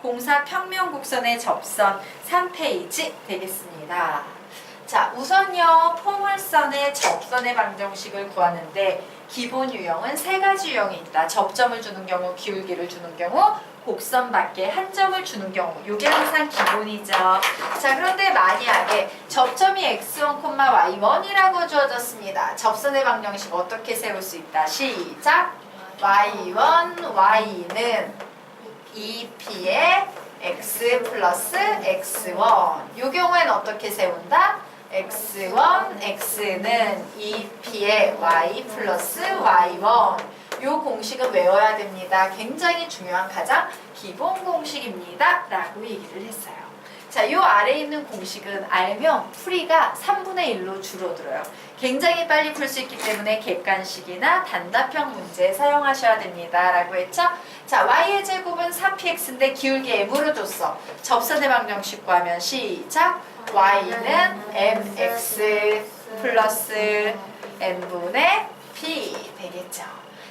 공사평면곡선의 접선 3페이지 되겠습니다. 자, 우선요 포물선의 접선의 방정식을 구하는데 기본 유형은 세 가지 유형이 있다. 접점을 주는 경우, 기울기를 주는 경우, 곡선 밖에 한 점을 주는 경우. 이게 항상 기본이죠. 자, 그런데 만약에 접점이 x1, y1이라고 주어졌습니다. 접선의 방정식 어떻게 세울 수 있다? 시작! y1, y는 2p의 x 플러스 x1. 이 경우에는 어떻게 세운다? x1, x는 2p의 y 플러스 y1. 이 공식은 외워야 됩니다. 굉장히 중요한 가장 기본 공식입니다. 라고 얘기를 했어요. 자, 이 아래에 있는 공식은 알면 풀이가 3분의 1로 줄어들어요. 굉장히 빨리 풀 수 있기 때문에 객관식이나 단답형 문제 사용하셔야 됩니다. 라고 했죠? 자, y의 제곱은 4px인데 기울기 m으로 줬어. 접선의 방정식 구하면 시작! y는 mx 플러스 n분의 p 되겠죠.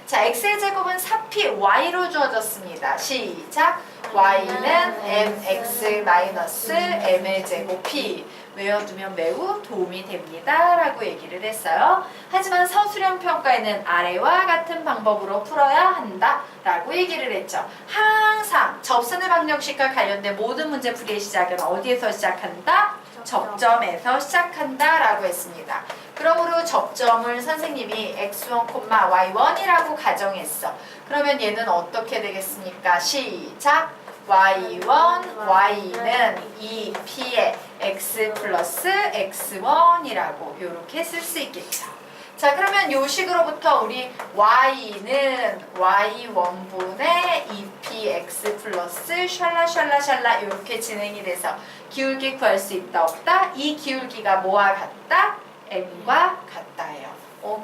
자, x의 제곱은 4py로 주어졌습니다. 시작! y는 mx 마이너스 m의 제곱 p. 외워두면 매우 도움이 됩니다. 라고 얘기를 했어요. 하지만 서술형 평가에는 아래와 같은 방법으로 풀어야 한다. 라고 얘기를 했죠. 항상 접선의 방정식과 관련된 모든 문제풀이의 시작은 어디에서 시작한다? 접점에서 시작한다 라고 했습니다. 그러므로 접점을 선생님이 x1, y1이라고 가정했어. 그러면 얘는 어떻게 되겠습니까? 시작! y1, y는 2p의 x 플러스 x1이라고 이렇게 쓸 수 있겠죠. 자, 그러면 요 식으로부터 우리 y는 y1분의 2px 플러스 샬라샬라샬라 이렇게 진행이 돼서 기울기 구할 수 있다 없다? 이 기울기가 뭐와 같다? m과 같다예요.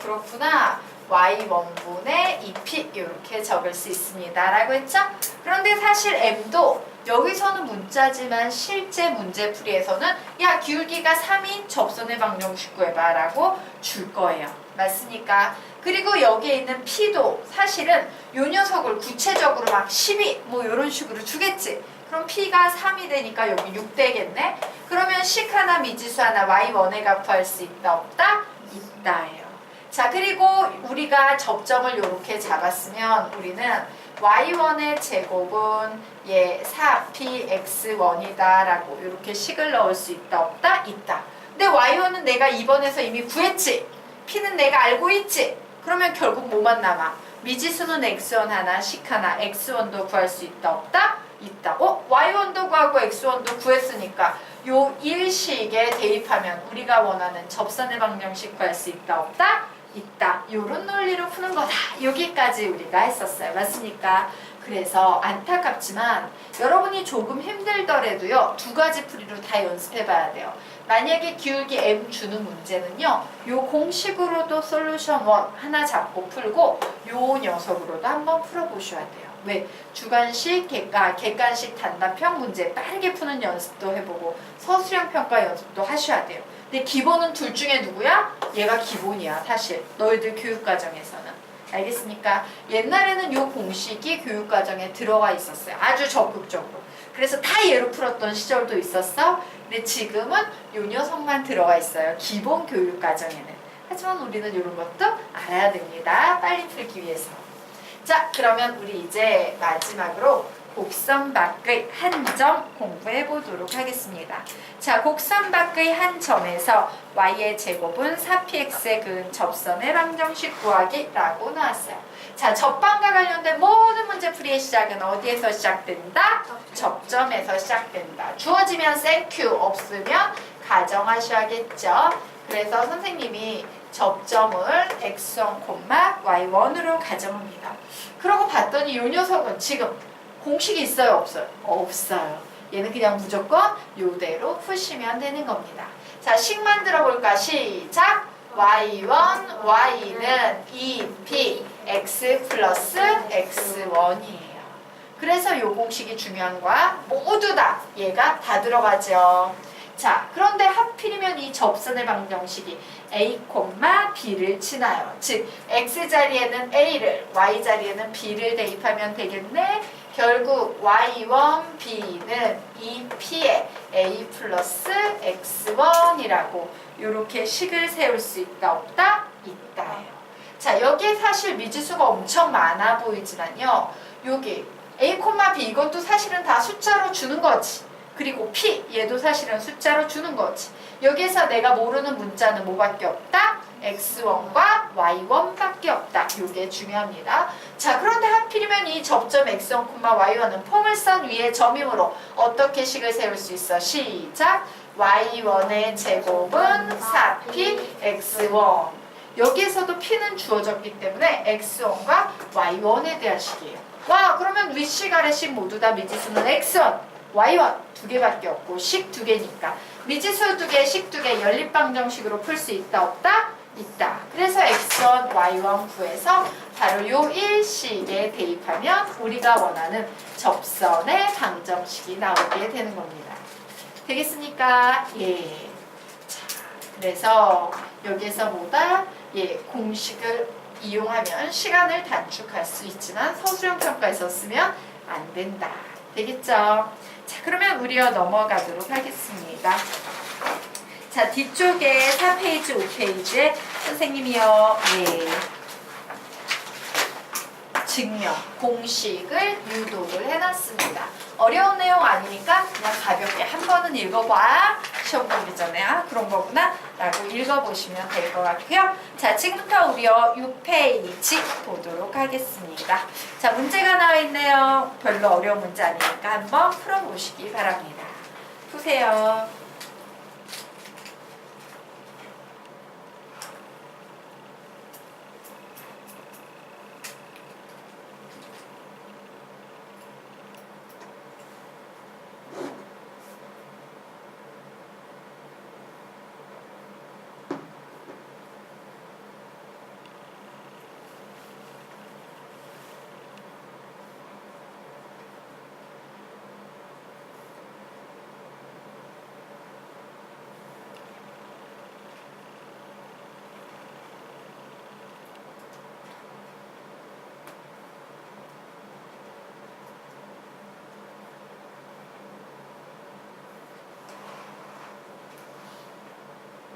그렇구나. y1분의 2p 이렇게 적을 수 있습니다. 라고 했죠? 그런데 사실 m도 여기서는 문자지만 실제 문제풀이에서는 야, 기울기가 3인 접선의 방정식 구해봐 라고 줄 거예요. 맞습니까? 그리고 여기에 있는 p도 사실은 요 녀석을 구체적으로 막 12 뭐 이런 식으로 주겠지. 그럼 p가 3이 되니까 여기 6 되겠네. 그러면 식 하나 미지수 하나 y1의 값 구할 수 있다 없다? 있다예요. 자, 그리고 우리가 접점을 이렇게 잡았으면 우리는 y1의 제곱은 4px1이다 라고 이렇게 식을 넣을 수 있다 없다? 있다. 근데 y1은 내가 2번에서 이미 구했지. p는 내가 알고 있지. 그러면 결국 뭐만 남아? 미지수는 x1 하나, 식 하나, x1도 구할 수 있다 없다? 있다. y1도 구하고 x1도 구했으니까 요 1식에 대입하면 우리가 원하는 접선의 방정식 구할 수 있다 없다? 있다. 요런 논리로 푸는 거다. 여기까지 우리가 했었어요. 맞습니까? 그래서 안타깝지만 여러분이 조금 힘들더라도요. 두 가지 풀이로 다 연습해 봐야 돼요. 만약에 기울기 m 주는 문제는요. 요 공식으로도 솔루션 1 하나 잡고 풀고 요 녀석으로도 한번 풀어보셔야 돼요. 왜? 주관식, 객관식 단답형 문제 빠르게 푸는 연습도 해보고 서술형 평가 연습도 하셔야 돼요. 근데 기본은 둘 중에 누구야? 얘가 기본이야. 사실 너희들 교육과정에서는. 알겠습니까? 옛날에는 요 공식이 교육과정에 들어가 있었어요. 아주 적극적으로. 그래서 다 얘로 풀었던 시절도 있었어. 근데 지금은 요 녀석만 들어가 있어요. 기본 교육과정에는. 하지만 우리는 이런 것도 알아야 됩니다. 빨리 풀기 위해서. 자, 그러면 우리 이제 마지막으로 곡선 밖의 한 점 공부해 보도록 하겠습니다. 자, 곡선 밖의 한 점에서 y의 제곱은 4px의 그은 접선의 방정식 구하기 라고 나왔어요. 자, 접방과 관련된 모든 문제풀이의 시작은 어디에서 시작된다? 접점에서 시작된다. 주어지면 땡큐, 없으면 가정하셔야겠죠. 그래서 선생님이 접점을 x1, y1으로 가정합니다. 그러고 봤더니 이 녀석은 지금 공식이 있어요? 없어요? 없어요. 얘는 그냥 무조건 이대로 푸시면 되는 겁니다. 자, 식 만들어 볼까? 시작! y1, y는 2p x 플러스 x1이에요. 그래서 이 공식이 중요한 거야. 모두 다 얘가 다 들어가죠. 자, 그런데 하필이면 이 접선의 방정식이 a, b를 치나요. 즉, x 자리에는 a를, y 자리에는 b를 대입하면 되겠네. 결국 y1, b는 2p에 a 플러스 x1이라고 이렇게 식을 세울 수 있다 없다? 있다예요. 자, 여기에 사실 미지수가 엄청 많아 보이지만요. 여기 a, b 이것도 사실은 다 숫자로 주는 거지. 그리고 p 얘도 사실은 숫자로 주는 거지. 여기에서 내가 모르는 문자는 뭐밖에 없다? x1과 y1밖에 없다. 이게 중요합니다. 자, 그런데 하필이면 이 접점 x1, y1은 포물선 위에 점이므로 어떻게 식을 세울 수 있어? 시작! y1의 제곱은 4p x1. 여기에서도 p는 주어졌기 때문에 x1과 y1에 대한 식이에요. 와, 그러면 윗식 아래식 모두 다 미지수는 x1, y1 두 개밖에 없고 식 두 개니까 미지수 두 개, 식 두 개 연립방정식으로 풀 수 있다 없다? 있다. 그래서 x1, y1 구해서 바로 요 1식에 대입하면 우리가 원하는 접선의 방정식이 나오게 되는 겁니다. 되겠습니까? 예. 자, 그래서 여기에서 뭐다? 예, 공식을 이용하면 시간을 단축할 수 있지만 서술형 평가에서 쓰면 안 된다. 되겠죠? 자, 그러면 우리가 넘어가도록 하겠습니다. 자, 뒤쪽에 4페이지, 5페이지에 선생님이요. 예. 증명, 공식을 유도를 해놨습니다. 어려운 내용 아니니까 그냥 가볍게 한 번은 읽어봐. 시험 보기 전에 그런 거구나 라고 읽어보시면 될 것 같고요. 자, 지금부터 우리요 6페이지 보도록 하겠습니다. 자, 문제가 나와 있네요. 별로 어려운 문제 아니니까 한번 풀어보시기 바랍니다. 푸세요.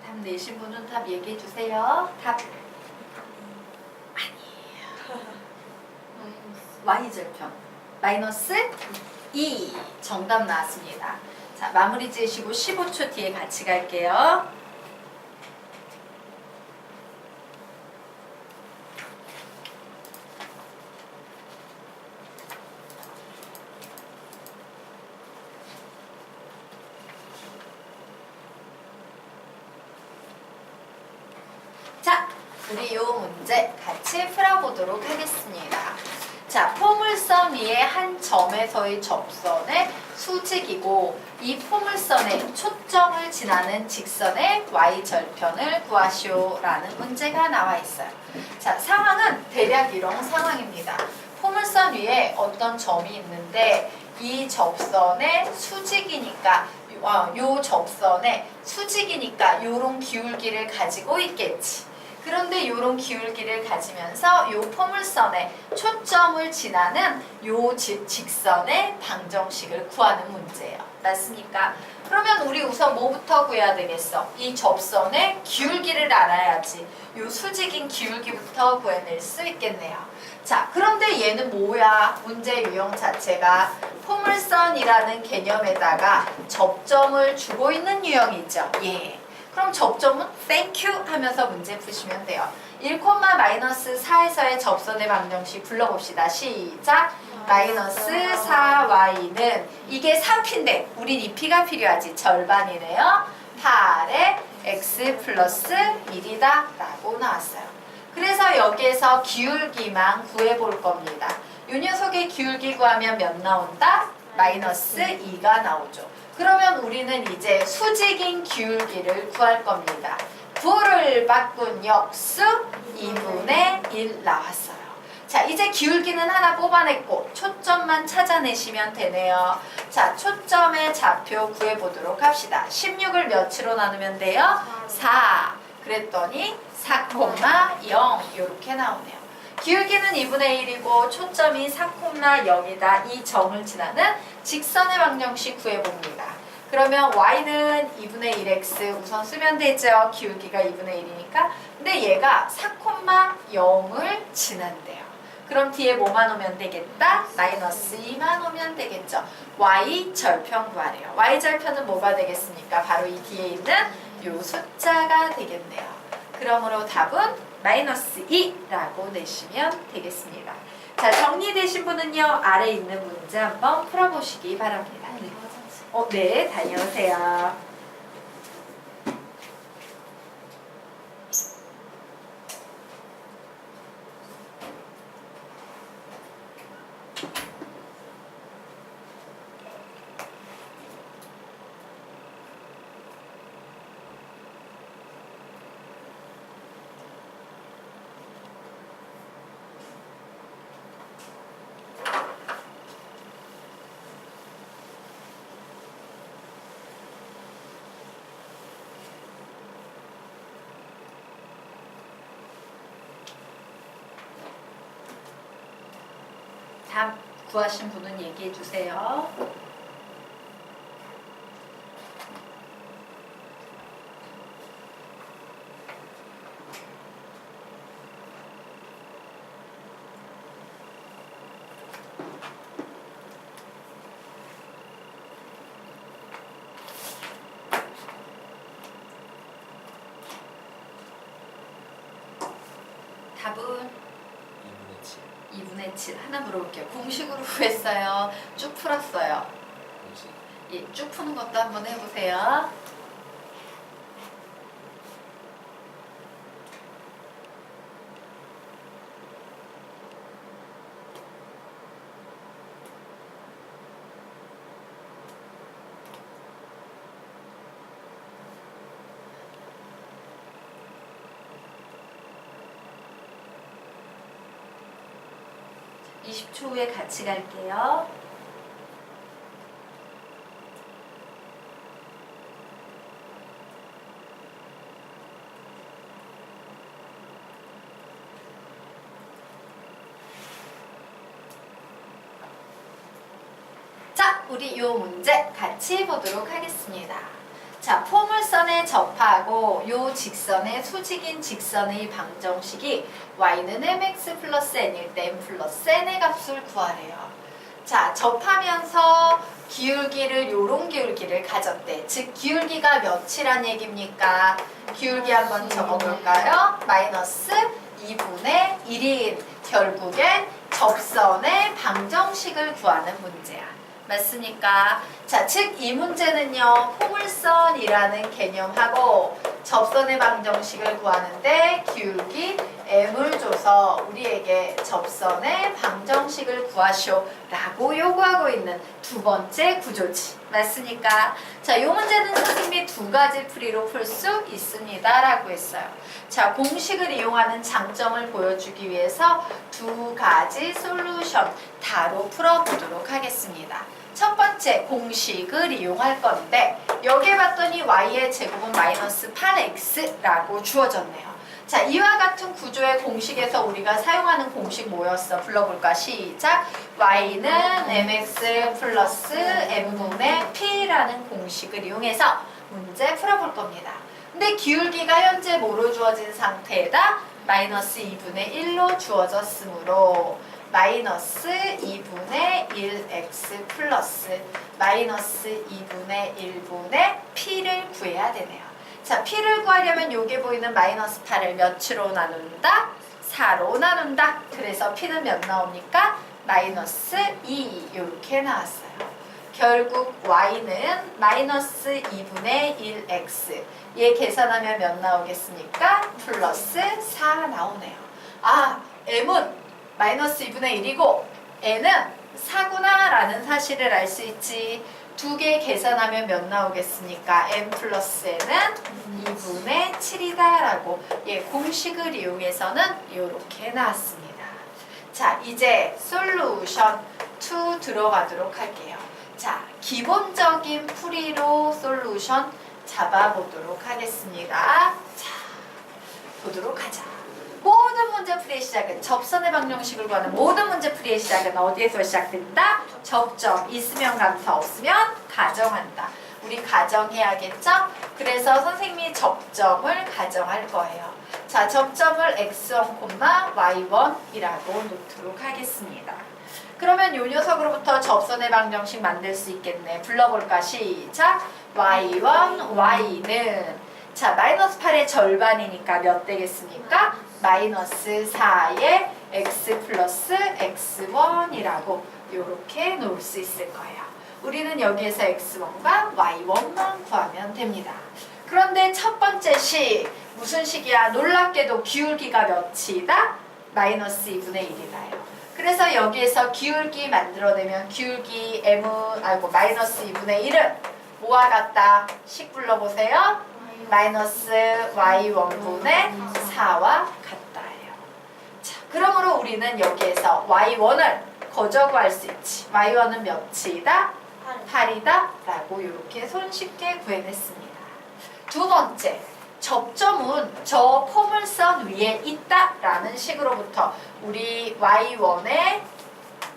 답 내신 분은 답 얘기해 주세요. 답. 아니에요. y절편. 마이너스 2. 정답 나왔습니다. 자, 마무리 지으시고 15초 뒤에 같이 갈게요. 자, 우리 이 문제 같이 풀어보도록 하겠습니다. 자, 포물선 위에 한 점에서의 접선의 수직이고 이 포물선의 초점을 지나는 직선의 y절편을 구하시오라는 문제가 나와 있어요. 자, 상황은 대략 이런 상황입니다. 포물선 위에 어떤 점이 있는데 이 접선의 수직이니까 요 접선의 수직이니까 요런 기울기를 가지고 있겠지. 그런데 이런 기울기를 가지면서 이 포물선의 초점을 지나는 이 직선의 방정식을 구하는 문제예요. 맞습니까? 그러면 우리 우선 뭐부터 구해야 되겠어? 이 접선의 기울기를 알아야지. 이 수직인 기울기부터 구해낼 수 있겠네요. 자, 그런데 얘는 뭐야? 문제 유형 자체가 포물선이라는 개념에다가 접점을 주고 있는 유형이죠. 예. 그럼 접점은 땡큐 하면서 문제 푸시면 돼요. 1,-4에서의 접선의 방정식 불러봅시다. 시작! 마이너스 4y는 이게 3p인데 우린 이 p가 필요하지. 절반이네요. 8에 x 플러스 1이다 라고 나왔어요. 그래서 여기에서 기울기만 구해볼 겁니다. 이 녀석의 기울기 구하면 몇 나온다? 마이너스 2가 나오죠. 그러면 우리는 이제 수직인 기울기를 구할 겁니다. 부호를 바꾼 역수 2분의 1 나왔어요. 자, 이제 기울기는 하나 뽑아냈고 초점만 찾아내시면 되네요. 자, 초점의 좌표 구해보도록 합시다. 16을 몇으로 나누면 돼요? 4. 그랬더니 4,0 이렇게 나오네요. 기울기는 2분의 1이고 초점이 4,0이다. 이 점을 지나는 직선의 방정식 구해봅니다. 그러면 y는 2분의 1x 우선 쓰면 되죠. 기울기가 2분의 1이니까. 근데 얘가 4,0을 지난대요. 그럼 뒤에 뭐만 오면 되겠다? 마이너스 2만 오면 되겠죠. y 절편 구하래요. y 절편은 뭐가 되겠습니까? 바로 이 뒤에 있는 요 숫자가 되겠네요. 그러므로 답은 마이너스 2라고 내시면 되겠습니다. 자, 정리되신 분은요, 아래 있는 문제 한번 풀어보시기 바랍니다. 네, 다녀오세요. 답 구하신 분은 얘기해 주세요. 답은 2분의 7 하나 물어볼게요. 공식으로 구했어요? 쭉 풀었어요? 공식. 예, 쭉 푸는 것도 한번 해보세요. 자, 20초 후에 같이 갈게요. 자, 우리 요 문제 같이 보도록 하겠습니다. 자, 포물선에 접하고 요 직선의 수직인 직선의 방정식이 y는 mx 플러스 n일 때 m 플러스 n의 값을 구하래요. 자, 접하면서 기울기를 요런 기울기를 가졌대. 즉 기울기가 몇이란 얘기입니까? 기울기 한번 적어볼까요? 마이너스 2분의 1인 결국엔 접선의 방정식을 구하는 문제야. 맞습니까? 자, 즉 이 문제는요, 포물선이라는 개념하고 접선의 방정식을 구하는데 기울기 m을 줘서 우리에게 접선의 방정식을 구하시오 라고 요구하고 있는 두 번째 구조지. 맞습니까? 자, 이 문제는 선생님이 두 가지 풀이로 풀 수 있습니다 라고 했어요. 자, 공식을 이용하는 장점을 보여주기 위해서 두 가지 솔루션 다로 풀어보도록 하겠습니다. 첫 번째 공식을 이용할 건데 여기에 봤더니 y의 제곱은 마이너스 8x라고 주어졌네요. 자, 이와 같은 구조의 공식에서 우리가 사용하는 공식 뭐였어? 불러볼까? 시작! y는 mx 플러스 m분의 p라는 공식을 이용해서 문제 풀어볼 겁니다. 근데 기울기가 현재 뭐로 주어진 상태에다 마이너스 2분의 1로 주어졌으므로 마이너스 2분의 1x 플러스 마이너스 2분의 1분의 p를 구해야 되네요. 자, p를 구하려면 여기 보이는 마이너스 8을 몇으로 나눈다? 4로 나눈다. 그래서 p는 몇 나옵니까? 마이너스 2 이렇게 나왔어요. 결국 y는 마이너스 2분의 1x 얘 계산하면 몇 나오겠습니까? 플러스 4 나오네요. 아, m은 마이너스 2분의 1이고 n은 4구나 라는 사실을 알 수 있지. 두 개 계산하면 몇 나오겠습니까? n 플러스 n은 2분의 7이다 라고 공식을 이용해서는 이렇게 나왔습니다. 자, 이제 솔루션 2 들어가도록 할게요. 자, 기본적인 풀이로 솔루션 잡아보도록 하겠습니다. 자, 보도록 하자. 모든 문제풀이의 시작은 접선의 방정식을 구하는 모든 문제풀이의 시작은 어디에서 시작된다? 접점. 있으면 감사, 없으면 가정한다. 우리 가정해야겠죠? 그래서 선생님이 접점을 가정할 거예요. 자, 접점을 x1, y1이라고 놓도록 하겠습니다. 그러면 요 녀석으로부터 접선의 방정식 만들 수 있겠네. 불러볼까? 시작! y1, y는 자, 마이너스 8의 절반이니까 몇 되겠습니까? 마이너스 4의 x 플러스 x1이라고 이렇게 놓을 수 있을 거예요. 우리는 여기에서 x1과 y1만 구하면 됩니다. 그런데 첫 번째 식, 무슨 식이야? 놀랍게도 기울기가 몇이다? 마이너스 2분의 1이다요. 그래서 여기에서 기울기 만들어내면 기울기 마이너스 2분의 1은 뭐와 같다? 식 불러보세요. 마이너스 y1분의 4와 같다예요. 자, 그러므로 우리는 여기에서 y1을 거저 구할 수 있지. y1은 몇이다? 8이다 라고 이렇게 손쉽게 구해냈습니다. 두 번째, 접점은 저 포물선 위에 있다 라는 식으로부터 우리 y1의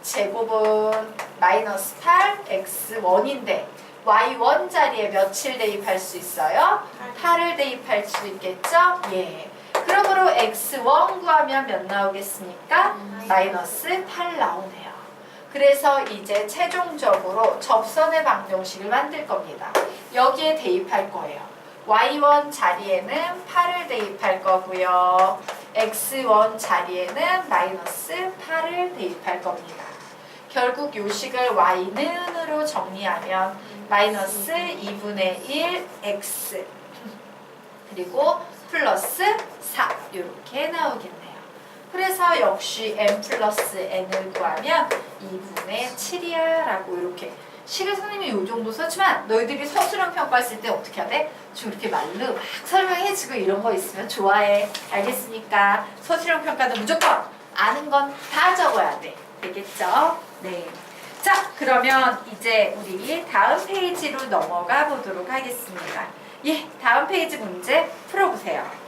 제곱은 마이너스 8 x1인데 y1 자리에 며칠 대입할 수 있어요? 8을 대입할 수 있겠죠? 예. 그러므로 x1 구하면 몇 나오겠습니까? 마이너스 8 나오네요. 그래서 이제 최종적으로 접선의 방정식을 만들 겁니다. 여기에 대입할 거예요. y1 자리에는 8을 대입할 거고요. x1 자리에는 마이너스 8을 대입할 겁니다. 결국 요 식을 y는으로 정리하면 마이너스 2분의 1 x 그리고 플러스 4 이렇게 나오겠네요. 그래서 역시 n 플러스 n을 구하면 2분의 7이야 라고 이렇게 식을 선생님이 이 정도 썼지만 너희들이 서술형 평가했을 때 어떻게 해야 돼? 좀 이렇게 말로 막 설명해주고 이런 거 있으면 좋아해. 알겠습니까? 서술형 평가는 무조건 아는 건 다 적어야 돼. 되겠죠? 네. 자, 그러면 이제 우리 다음 페이지로 넘어가 보도록 하겠습니다. 예, 다음 페이지 문제 풀어보세요.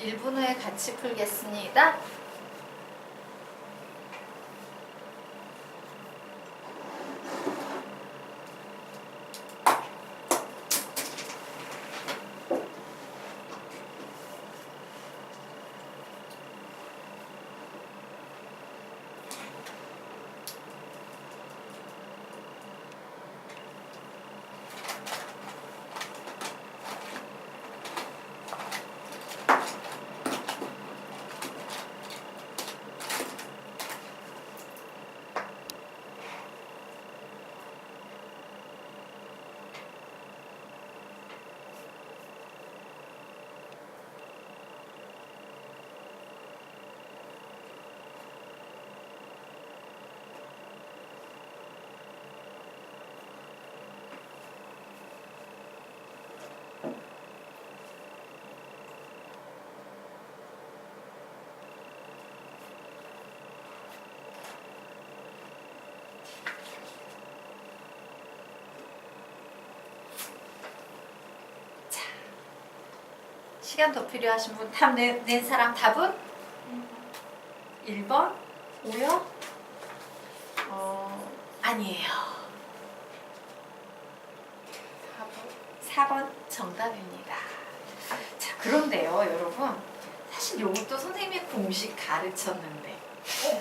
일 분 후에 같이 풀겠습니다. 시간 더 필요하신 분, 답 낸 사람 답은? 1번? 5요? 아니에요. 4번 정답입니다. 자, 그런데요, 여러분. 사실 이것도 선생님이 공식 가르쳤는데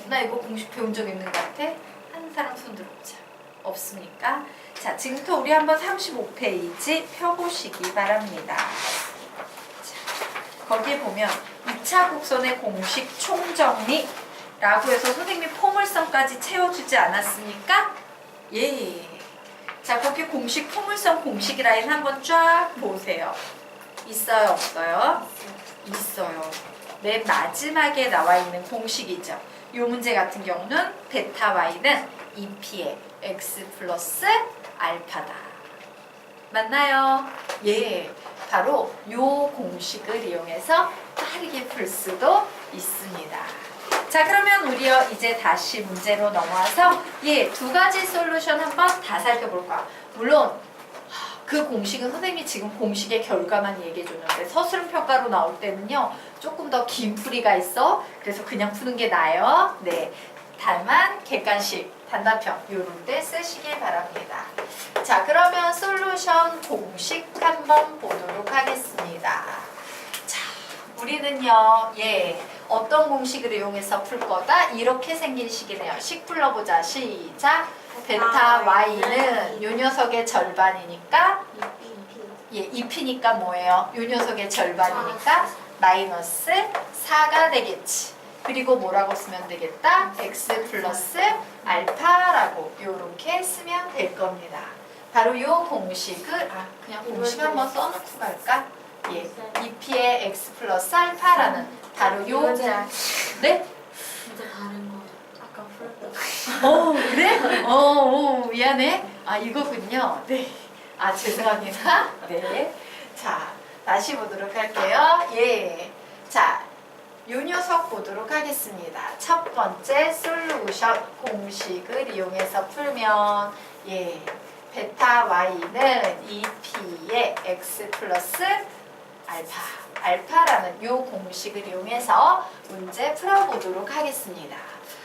나 이거 공식 배운 적 있는 것 같아? 하는 사람 손 들어보자. 없습니까? 자, 지금부터 우리 한번 35페이지 펴보시기 바랍니다. 자, 거기에 보면 2차 곡선의 공식 총정리라고 해서 선생님이 포물선까지 채워주지 않았습니까? 예. 자, 거기 공식, 포물선 공식 라인 한번 쫙 보세요. 있어요, 없어요? 있어요. 맨 마지막에 나와 있는 공식이죠. 이 문제 같은 경우는 베타 y는 2p의 x 플러스 알파다. 맞나요? 예. 바로 이 공식을 이용해서 빠르게 풀 수도 있습니다. 자, 그러면 우리요 이제 다시 문제로 넘어와서 두 가지 솔루션 한번 다 살펴볼까. 물론 그 공식은 선생님이 지금 공식의 결과만 얘기해 줬는데 서술형 평가로 나올 때는요 조금 더 긴 풀이가 있어. 그래서 그냥 푸는 게 나아요. 네, 다만 객관식 단답형 요런 때 쓰시길 바랍니다. 자, 그러면 솔루션 공식 한번 보도록 하겠습니다. 자, 우리는요 어떤 공식을 이용해서 풀 거다? 이렇게 생긴 식이네요. 식 불러보자. 시작. 베타 y는 요 녀석의 절반이니까 2p니까 뭐예요? 요 녀석의 절반이니까 마이너스 4가 되겠지. 그리고 뭐라고 쓰면 되겠다? x 플러스 알파라고 요렇게 쓰면 될 겁니다. 바로 요 공식을 그냥 공식 한번 써놓고 갈까? 2p의 x 플러스 알파라는 바로 요 네? 진짜 다른 거 아까 풀었던 그래? 미안해. 이거군요. 네. 죄송합니다. 네. 자, 다시 보도록 할게요. 자, 요 녀석 보도록 하겠습니다. 첫 번째 솔루션 공식을 이용해서 풀면 베타 y는 2p의 x 플러스 알파라는 요 공식을 이용해서 문제 풀어보도록 하겠습니다.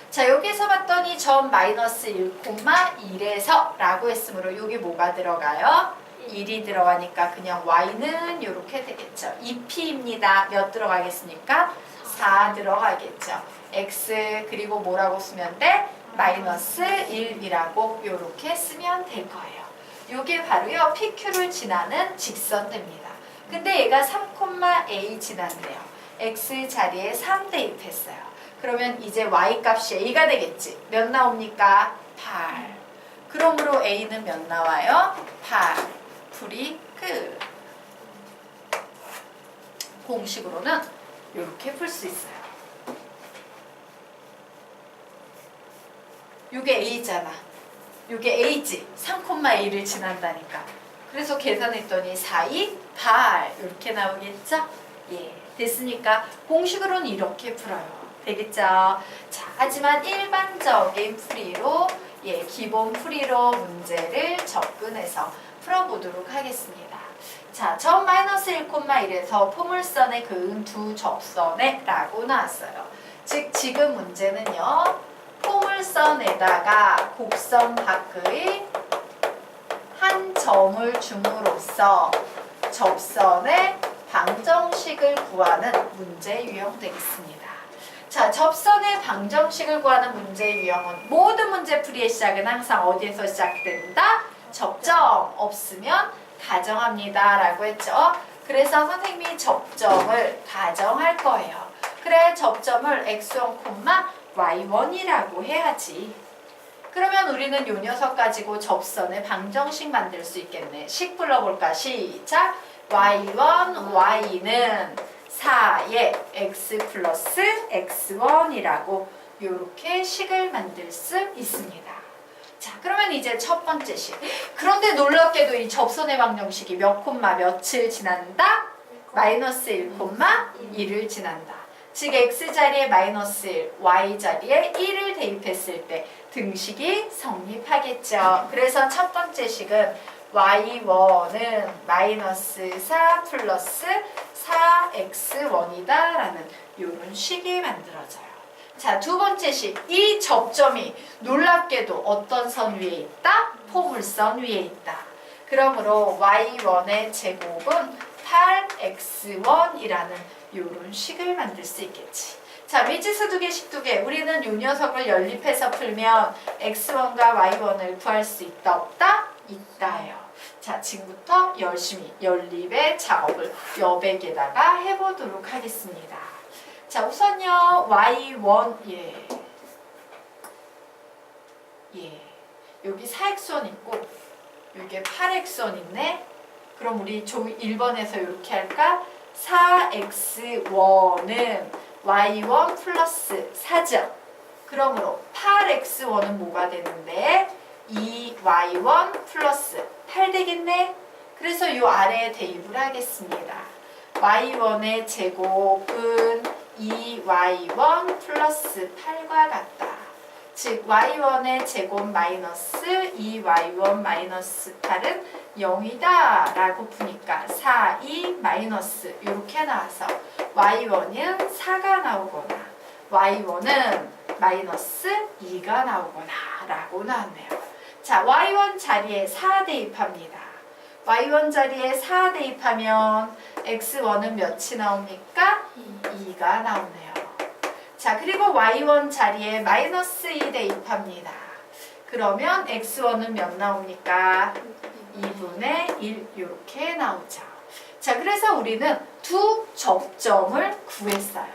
자, 여기서 봤더니 점 마이너스 1,1에서 라고 했으므로 여기 뭐가 들어가요? 1이 들어가니까 그냥 y는 이렇게 되겠죠. 2p입니다. 몇 들어가겠습니까? 4 들어가겠죠. x 그리고 뭐라고 쓰면 돼? 마이너스 1이라고 이렇게 쓰면 될 거예요. 이게 바로요 PQ를 지나는 직선됩니다. 근데 얘가 3,a 지났네요. x 자리에 3 대입했어요. 그러면 이제 y 값이 a가 되겠지. 몇 나옵니까? 8. 그러므로 a는 몇 나와요? 8. 풀이 끝. 공식으로는 이렇게 풀 수 있어요. 요게 a잖아. 요게 a지. 3,a를 지난다니까. 그래서 계산했더니 4, 2, 8 이렇게 나오겠죠? 됐으니까 공식으로는 이렇게 풀어요. 되겠죠? 자, 하지만 일반적인 풀이로 기본 풀이로 문제를 접근해서 풀어보도록 하겠습니다. 자, 점 마이너스 1,1에서 포물선에 그은 두 접선에 라고 나왔어요. 즉 지금 문제는요 포물선에다가 곡선 밖의 한 점을 줌으로써 접선의 방정식을 구하는 문제 유형 되겠습니다. 자, 접선의 방정식을 구하는 문제 유형은 모든 문제풀이의 시작은 항상 어디에서 시작된다? 접점 없으면 가정합니다 라고 했죠. 그래서 선생님이 접점을 가정할 거예요. 그래, 접점을 x1, y1이라고 해야지. 그러면 우리는 요 녀석 가지고 접선의 방정식 만들 수 있겠네. 식 불러볼까? 시작! y1, y는 4의 x 플러스 x1이라고 이렇게 식을 만들 수 있습니다. 자, 그러면 이제 첫 번째 식. 그런데 놀랍게도 이 접선의 방정식이 몇 콤마 몇을 지난다? 마이너스 1,1을 지난다. 즉 x자리에 마이너스 1, y자리에 1을 대입했을 때 등식이 성립하겠죠. 그래서 첫 번째 식은 y1은 마이너스 4 플러스 4x1이다 라는 이런 식이 만들어져요. 자, 두 번째 식. 이 접점이 놀랍게도 어떤 선 위에 있다? 포물선 위에 있다. 그러므로 y1의 제곱은 8x1이라는 이런 식을 만들 수 있겠지. 자, 미지수 두 개씩 두 개. 우리는 이 녀석을 연립해서 풀면 x1과 y1을 구할 수 있다 없다? 있다요. 자, 지금부터 열심히 연립의 작업을 여백에다가 해보도록 하겠습니다. 자, 우선요 y1 여기 4x선 있고 여기에 8x선 있네. 그럼 우리 조 1번에서 이렇게 할까? 4x1은 y1 플러스 4죠. 그러므로 8x1은 뭐가 되는데? 2y1 플러스 8 되겠네. 그래서 이 아래에 대입을 하겠습니다. y1의 제곱은 2y1 플러스 8과 같다. 즉 y1의 제곱 마이너스 2y1 마이너스 8은 0이다 라고 푸니까 4, 2 마이너스 이렇게 나와서 y1은 4가 나오거나 y1은 마이너스 2가 나오거나 라고 나왔네요. 자, y1 자리에 4 대입합니다. y1 자리에 4 대입하면 x1은 몇이 나옵니까? 2가 나오네요. 자, 그리고 y1 자리에 마이너스 2 대입합니다. 그러면 x1은 몇 나옵니까? 2분의 1 이렇게 나오죠. 자, 그래서 우리는 두 접점을 구했어요.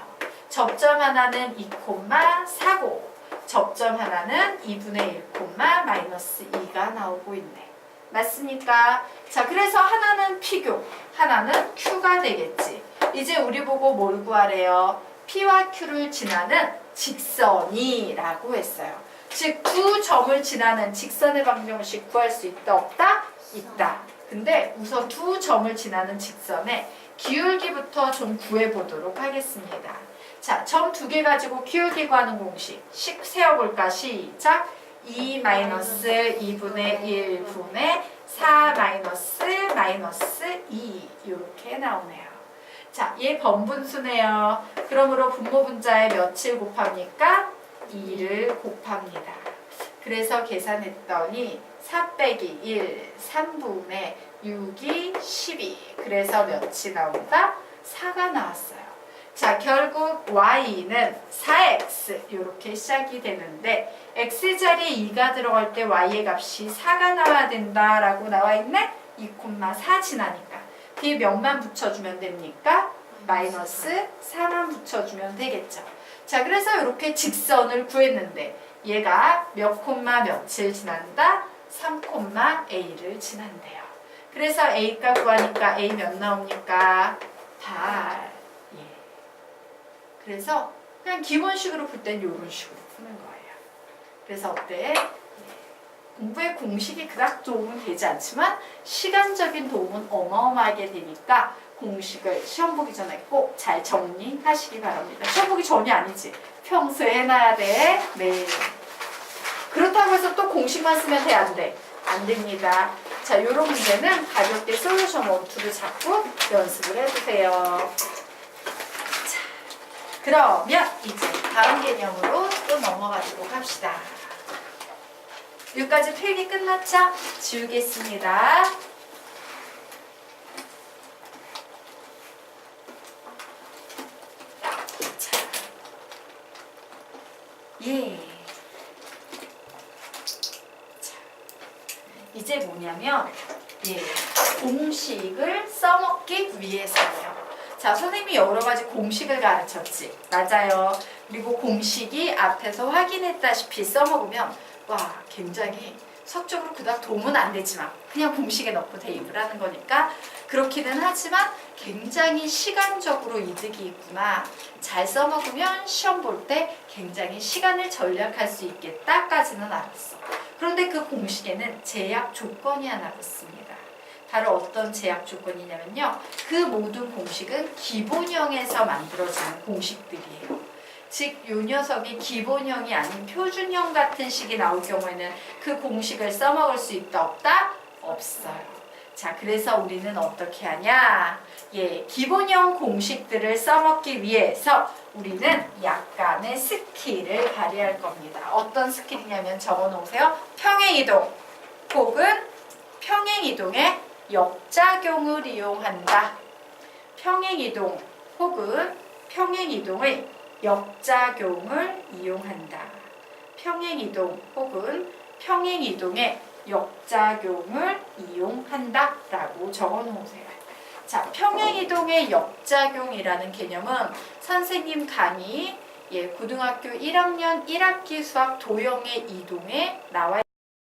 접점 하나는 2,4고 접점 하나는 2분의 1, 마이너스 2가 나오고 있네. 맞습니까? 자, 그래서 하나는 P교, 하나는 Q가 되겠지. 이제 우리 보고 뭘 구하래요? P와 Q를 지나는 직선이라고 했어요. 즉, 두 점을 지나는 직선의 방정식 구할 수 있다 없다? 있다. 근데 우선 두 점을 지나는 직선의 기울기부터 좀 구해보도록 하겠습니다. 자, 점 두 개 가지고 기울기 구하는 공식 세어볼까? 시작! 2 마이너스 2분의 1분의 4 마이너스 마이너스 2 이렇게 나오네요. 자, 얘 번분수네요. 그러므로 분모분자에 몇을 곱합니까? 2를 곱합니다. 그래서 계산했더니 4 빼기 1, 3분의 6이 12. 그래서 몇이 나온다? 4가 나왔어요. 자, 결국 y는 4x 이렇게 시작이 되는데 x자리에 2가 들어갈 때 y의 값이 4가 나와야 된다라고 나와 있네? 2,4 지나니까 뒤에 몇만 붙여주면 됩니까? 마이너스 4만 붙여주면 되겠죠. 자, 그래서 이렇게 직선을 구했는데 얘가 몇 콤마 몇을 지난다? 3, a를 지난대요. 그래서 a값 구하니까 a 몇 나옵니까? 8. 그래서 그냥 기본식으로 풀 땐 이런 식으로 푸는 거예요. 그래서 어때? 공부에 공식이 그닥 도움은 되지 않지만 시간적인 도움은 어마어마하게 되니까 공식을 시험 보기 전에 꼭 잘 정리하시기 바랍니다. 시험 보기 전이 아니지. 평소에 해놔야 돼. 네. 그렇다고 해서 또 공식만 쓰면 돼? 안 돼? 안 됩니다. 자, 이런 문제는 가볍게 솔루션 1, 2를 잡고 연습을 해주세요. 그러면 이제 다음 개념으로 또 넘어가도록 합시다. 여기까지 필기 끝났죠? 지우겠습니다. 자, 자, 이제 뭐냐면 공식을 써먹기 위해서예요. 자, 선생님이 여러 가지 공식을 가르쳤지. 맞아요. 그리고 공식이 앞에서 확인했다시피 써먹으면 와, 굉장히 수학적으로 그닥 도움은 안 되지만 그냥 공식에 넣고 대입을 하는 거니까 그렇기는 하지만 굉장히 시간적으로 이득이 있구나. 잘 써먹으면 시험 볼 때 굉장히 시간을 절약할 수 있겠다까지는 알았어. 그런데 그 공식에는 제약 조건이 하나 붙습니다. 바로 어떤 제약 조건이냐면요. 그 모든 공식은 기본형에서 만들어지는 공식들이에요. 즉, 이 녀석이 기본형이 아닌 표준형 같은 식이 나올 경우에는 그 공식을 써먹을 수 있다 없다? 없어요. 자, 그래서 우리는 어떻게 하냐? 예, 기본형 공식들을 써먹기 위해서 우리는 약간의 스킬을 발휘할 겁니다. 어떤 스킬이냐면 적어놓으세요. 평행이동 혹은 평행이동의 역작용을 이용한다. 평행이동 혹은 평행이동의 역작용을 이용한다. 평행이동 혹은 평행이동의 역작용을 이용한다 라고 적어 놓으세요. 자, 평행이동의 역작용이라는 개념은 선생님 강의 고등학교 1학년 1학기 수학 도형의 이동에 나와